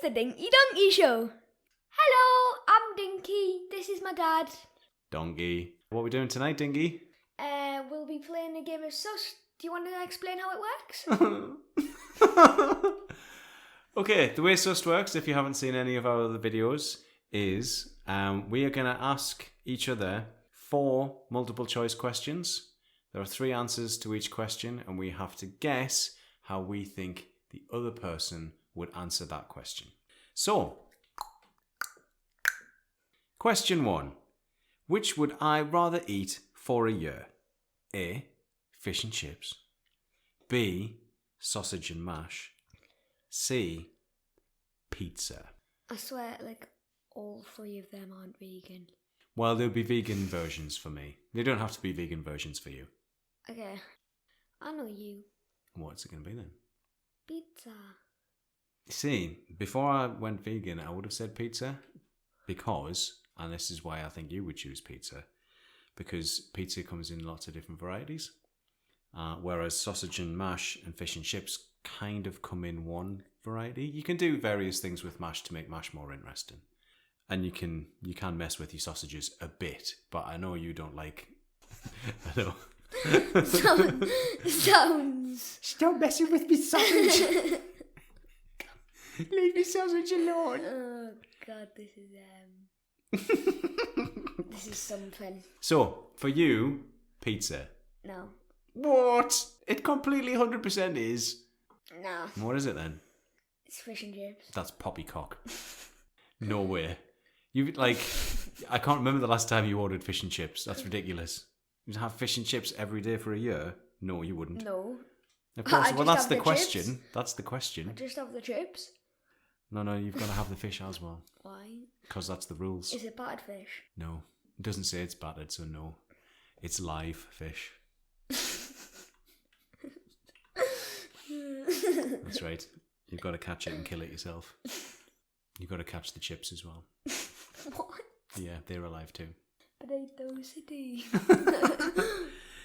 the Dinky Donky Show. Hello, I'm Dinky. This is my dad. Donky. What are we doing tonight, Dinky? We'll be playing a game of Sus. Do you want to explain how it works? Okay, the way Sus works, if you haven't seen any of our other videos, is we are going to ask each other 4 multiple choice questions. There are 3 answers to each question, and we have to guess how we think the other person would answer that question. So, question 1. Which would I rather eat for a year? A. Fish and chips. B. Sausage and mash. C. Pizza. I swear, all 3 of them aren't vegan. Well, there'll be vegan versions for me. They don't have to be vegan versions for you. Okay, I know you. What's it going to be then? Pizza. See, before I went vegan, I would have said pizza because, and this is why I think you would choose pizza, because pizza comes in lots of different varieties, whereas sausage and mash and fish and chips kind of come in one variety. You can do various things with mash to make mash more interesting, and you can mess with your sausages a bit, but I know you don't like. I know. Sounds. Stop messing with me sausage. Leave me sausage alone. Oh God, this is something. So, for you, pizza. No. What? It completely 100% is. No. What is it then? It's fish and chips. That's poppycock. No way. I can't remember the last time you ordered fish and chips. That's ridiculous. You'd have fish and chips every day for a year? No, you wouldn't. No. Of course. Well, that's the question. Chips. That's the question. I just have the chips. No, you've got to have the fish as well. Why? Because that's the rules. Is it battered fish? No. It doesn't say it's battered, so no. It's live fish. That's right. You've got to catch it and kill it yourself. You've got to catch the chips as well. What? Yeah, they're alive too. Potato City.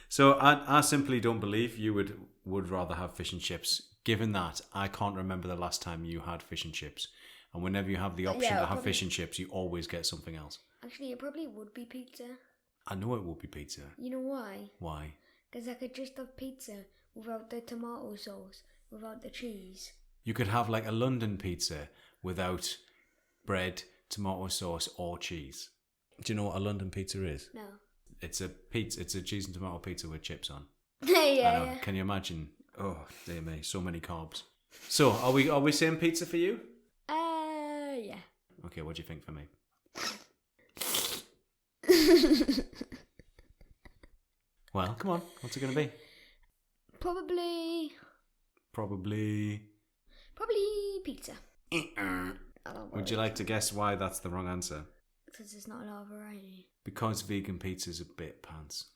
So I simply don't believe you would rather have fish and chips, given that I can't remember the last time you had fish and chips. And whenever you have the option to have fish and chips, you always get something else. Actually, it probably would be pizza. I know it would be pizza. You know why? Why? Because I could just have pizza without the tomato sauce, without the cheese. You could have like a London pizza without bread, tomato sauce, or cheese. Do you know what a London pizza is? No. It's a pizza. It's a cheese and tomato pizza with chips on. Yeah. Can you imagine? Oh, dear me, so many carbs. So, are we saying pizza for you? Yeah. Okay, what do you think for me? Well, come on. What's it going to be? Probably pizza. Would you like to guess why that's the wrong answer? Because there's not a lot of variety. Because vegan pizza's a bit pants.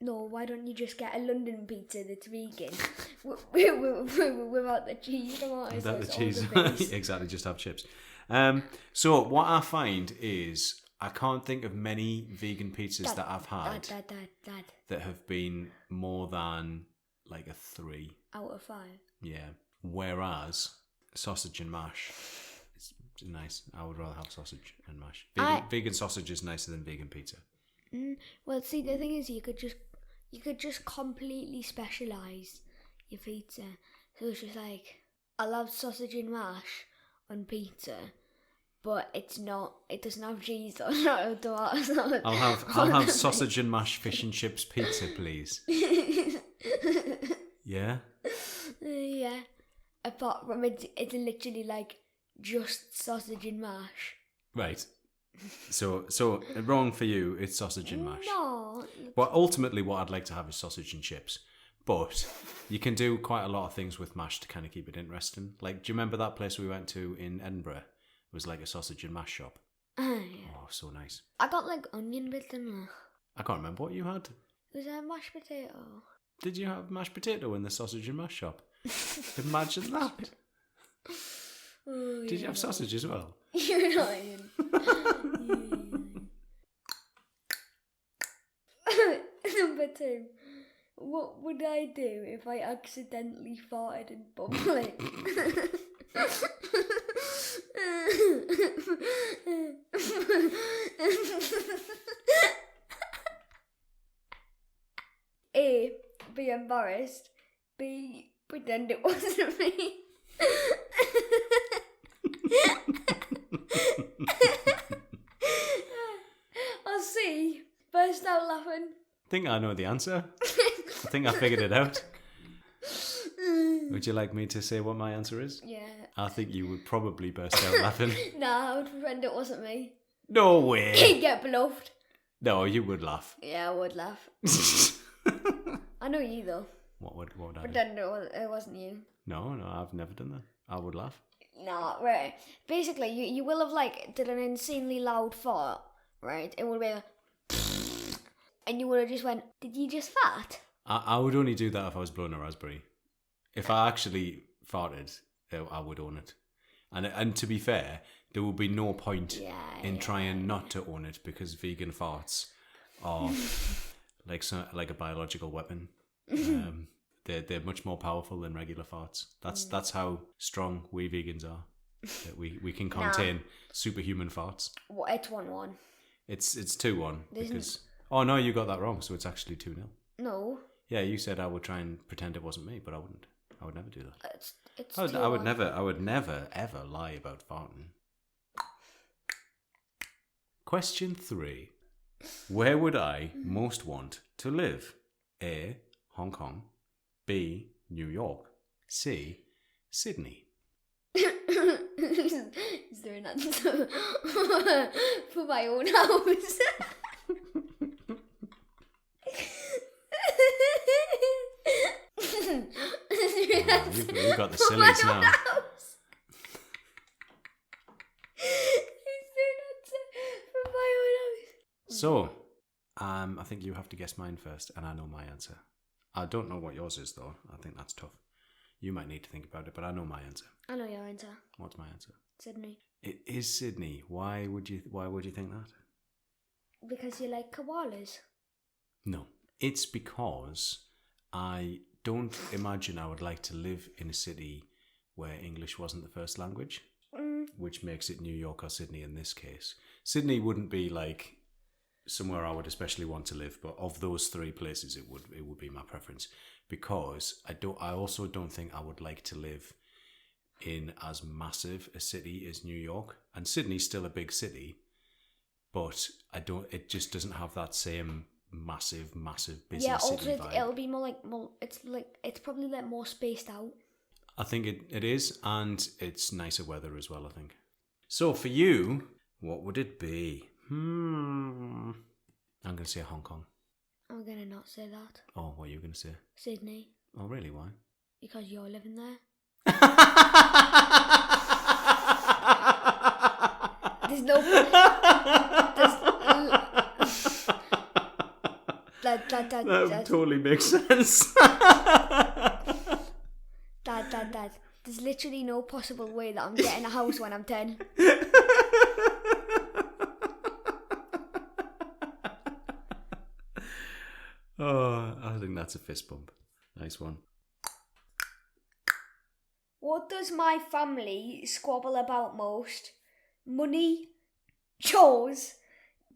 No, why don't you just get a London pizza that's vegan without the cheese, tomatoes, Without the all cheese. base? Exactly, just have chips. So what I find is I can't think of many vegan pizzas that I've had Dad. that have been more than like a 3. Out of 5. Yeah. Whereas sausage and mash is nice. I would rather have sausage and mash. Vegan sausage is nicer than vegan pizza. Well, see, the thing is, you could just completely specialise your pizza. So it's just like, I'll have sausage and mash on pizza, but it doesn't have cheese or tomatoes. I'll have sausage and mash fish and chips pizza, please. Yeah? Yeah. Apart from it's literally like just sausage and mash. Right. So wrong for you, it's sausage and mash. No. Well, ultimately what I'd like to have is sausage and chips. But you can do quite a lot of things with mash to kind of keep it interesting. Like, do you remember that place we went to in Edinburgh? It was like a sausage and mash shop. Yeah. Oh, so nice. I got like onion bits in there. I can't remember what you had. It was a mashed potato. Did you have mashed potato in the sausage and mash shop? Imagine that. Oh, Did you have sausage as well? You're lying. Number 2. What would I do if I accidentally farted in public? A, be embarrassed. B, pretend it wasn't me. Or C, burst out laughing. I think I know the answer. I think I figured it out. Would you like me to say what my answer is? Yeah. I think you would probably burst out laughing. Nah, I would pretend it wasn't me. No way. Get bluffed. No, you would laugh. Yeah, I would laugh. I know you though. What would I do? Pretend it wasn't you. No, I've never done that. I would laugh. Nah, right. Basically, you will have like did an insanely loud fart, right? It would be a and you would have just went, did you just fart? I would only do that if I was blowing a raspberry. If I actually farted, I would own it. And to be fair, there would be no point in trying not to own it because vegan farts are like a biological weapon. They're much more powerful than regular farts. That's how strong we vegans are. That we can contain superhuman farts. What? It's 1-1. It's 2-1 because oh no, you got that wrong. So it's actually 2-0. No. Yeah, you said I would try and pretend it wasn't me, but I wouldn't. I would never do that. It's I would never ever lie about farting. Question 3. Where would I most want to live? A, Hong Kong. B, New York. C, Sydney. Is there an answer for my own house? You got the sillies now. So, I think you have to guess mine first, and I know my answer. I don't know what yours is, though. I think that's tough. You might need to think about it, but I know my answer. I know your answer. What's my answer? Sydney. It is Sydney. Why would you think that? Because you like koalas. No. It's because I don't imagine I would like to live in a city where English wasn't the first language, which makes it New York or Sydney in this case. Sydney wouldn't be like somewhere I would especially want to live, but of those 3 places, it would be my preference because I also don't think I would like to live in as massive a city as New York, and Sydney's still a big city, but it just doesn't have that same massive busy city vibe. It'll be more it's probably like more spaced out. I think it is, and it's nicer weather as well, I think. So for you, what would it be? I'm going to say Hong Kong. I'm going to not say that. Oh, what are you going to say? Sydney. Oh, really? Why? Because you're living there. There's no... That totally makes sense. Dad. There's literally no possible way that I'm getting a house when I'm 10. Oh, I think that's a fist bump. Nice one. What does my family squabble about most? Money, chores,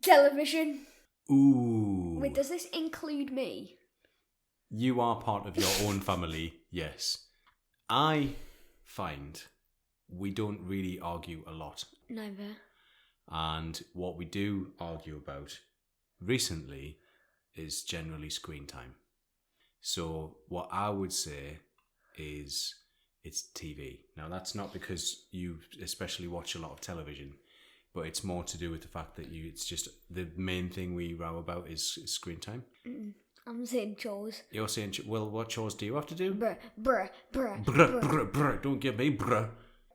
television. Ooh. Wait, does this include me? You are part of your own family, yes. I find we don't really argue a lot. Neither. And what we do argue about recently is generally screen time. So what I would say is it's TV. Now that's not because you especially watch a lot of television, but it's more to do with the fact that it's just the main thing we row about is screen time. I'm saying chores. You're saying, well, what chores do you have to do? Bruh. Don't give me bruh.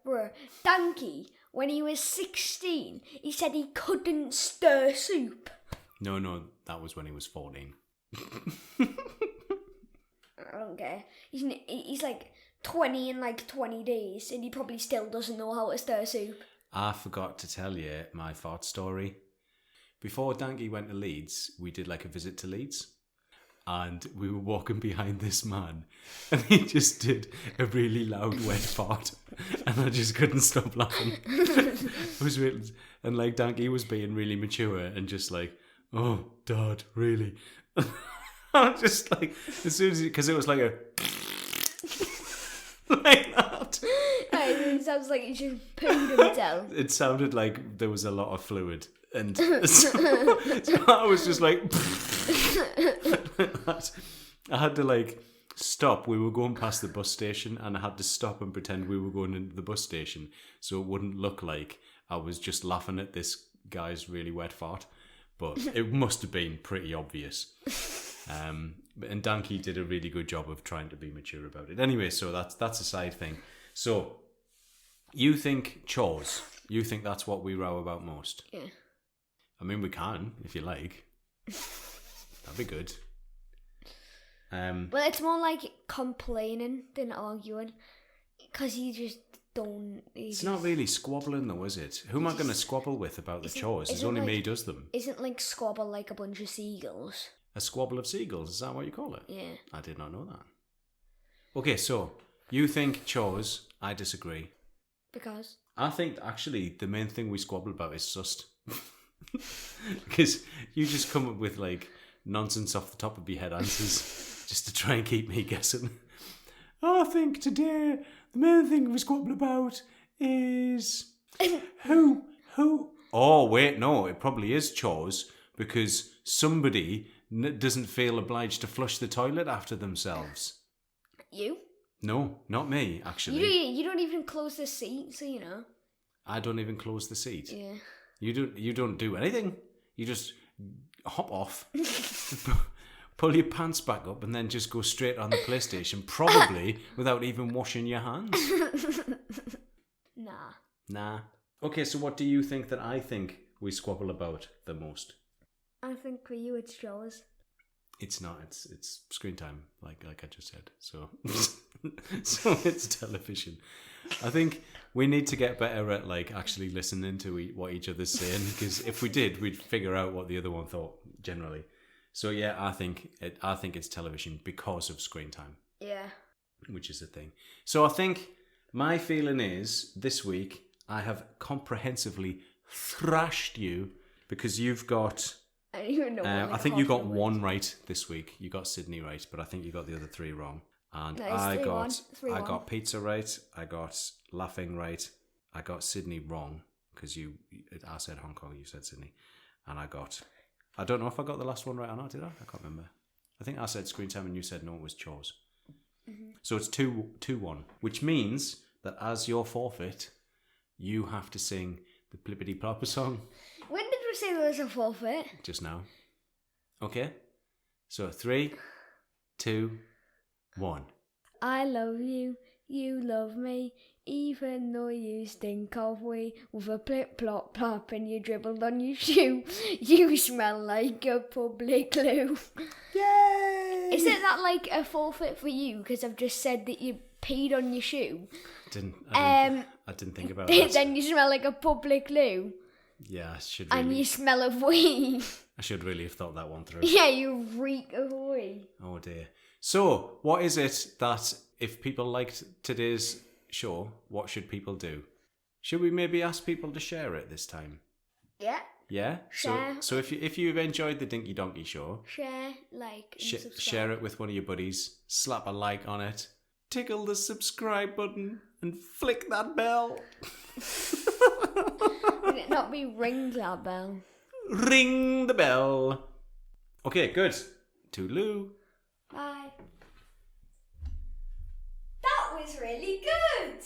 Bruh. Donky, when he was 16, he said he couldn't stir soup. No, that was when he was 14. I don't care. He's like 20 in like 20 days, and he probably still doesn't know how to stir soup. I forgot to tell you my fart story. Before Dinky went to Leeds, we did like a visit to Leeds. and we were walking behind this man, and he just did a really loud wet fart, and I just couldn't stop laughing. It was really, and like Donky was being really mature and just like, oh, Dad, really? I was just like, as soon as because it was like a like that. It sounds like you just pooed himself. It sounded like there was a lot of fluid, and so I was just like. I had to like stop. We were going past the bus station, and I had to stop and pretend we were going into the bus station, so it wouldn't look like I was just laughing at this guy's really wet fart. But it must have been pretty obvious. And Dinky did a really good job of trying to be mature about it. Anyway, so that's a side thing. So you think chores? You think that's what we row about most? Yeah. I mean, we can if you like. That'd be good. Well, it's more like complaining than arguing, because you just don't. It's not really squabbling though, is it? Who am I going to squabble with about the chores? It's only me who does them. Isn't like squabble like a bunch of seagulls? A squabble of seagulls, is that what you call it? Yeah. I did not know that. Okay, so you think chores, I disagree. Because? I think actually the main thing we squabble about is sust. Because you just come up with like nonsense off the top of your head answers just to try and keep me guessing. I think today the main thing we squabble about is who. Oh wait, no, it probably is chores because somebody doesn't feel obliged to flush the toilet after themselves. You? No, not me. Actually, you don't even close the seat, so you know. I don't even close the seat. Yeah. You don't do anything. You just hop off, pull your pants back up, and then just go straight on the PlayStation, probably without even washing your hands. Nah. Okay, so what do you think that I think we squabble about the most? I think for you it's chores. It's not. It's screen time, like I just said. So, so it's television. I think we need to get better at like actually listening to what each other's saying, because if we did, we'd figure out what the other one thought generally. So yeah, I think it's television because of screen time. Yeah. Which is a thing. So I think my feeling is this week I have comprehensively thrashed you because you've got. I don't even know. I think you got one right this week. You got Sydney right, but I think you got the other three wrong. And I got pizza right. I got laughing right. I got Sydney wrong because I said Hong Kong, you said Sydney, and I don't know if I got the last one right or not. Did I? I can't remember. I think I said screen time and you said no, it was chores. Mm-hmm. So it's 2-1, which means that as your forfeit, you have to sing the Plippity Plopper song. When did we say there was a forfeit? Just now. Okay. So 3, 2, 1. I love you, you love me, even though you stink of wee. With a plip plop plop and you dribbled on your shoe. You smell like a public loo. Yay! Isn't that like a forfeit for you? Because I've just said that you peed on your shoe. I didn't think about that. Then you smell like a public loo. Yeah, I should really. And you smell of wee. I should really have thought that one through. Yeah, you reek of wee. Oh dear. So, what is it that if people liked today's show, what should people do? Should we maybe ask people to share it this time? Yeah. Yeah? Share. So if you've enjoyed the Dinky Donky show, share, like, and subscribe. Share it with one of your buddies, slap a like on it, tickle the subscribe button, and flick that bell. Would it not be ring that bell? Ring the bell. Okay, good. Toodaloo. Bye. That was really good.